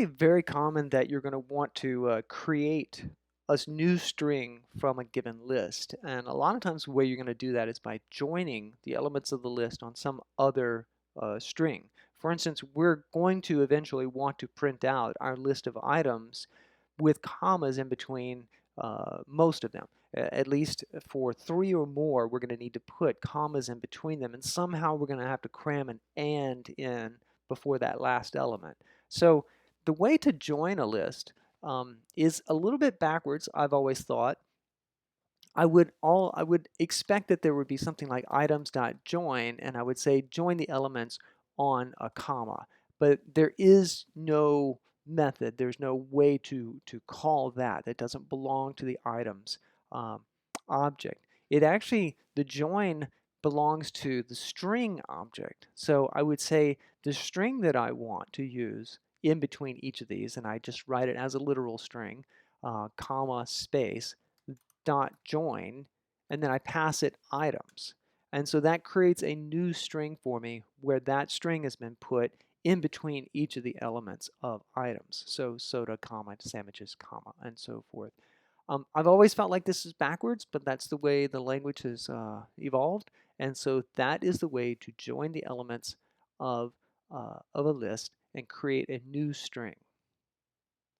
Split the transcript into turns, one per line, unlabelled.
Very common that you're going to want to create a new string from a given list. And a lot of times the way you're going to do that is by joining the elements of the list on some other string. For instance, we're going to eventually want to print out our list of items with commas in between most of them. At least for 3 or more, we're going to need to put commas in between them, and somehow we're going to have to cram an and in before that last element. So the way to join a list is a little bit backwards, I've always thought. I would expect that there would be something like items.join, and I would say join the elements on a comma. But there is no method, there's no way to call that. That doesn't belong to the items um, object. It actually, the join belongs to the string object. So I would say the string that I want to use in between each of these, and I just write it as a literal string, comma, space, dot join, and then I pass it items. And so that creates a new string for me where that string has been put in between each of the elements of items. So soda, comma, sandwiches, comma, and so forth. I've always felt like this is backwards, but that's the way the language has evolved. And so that is the way to join the elements of a list and create a new string.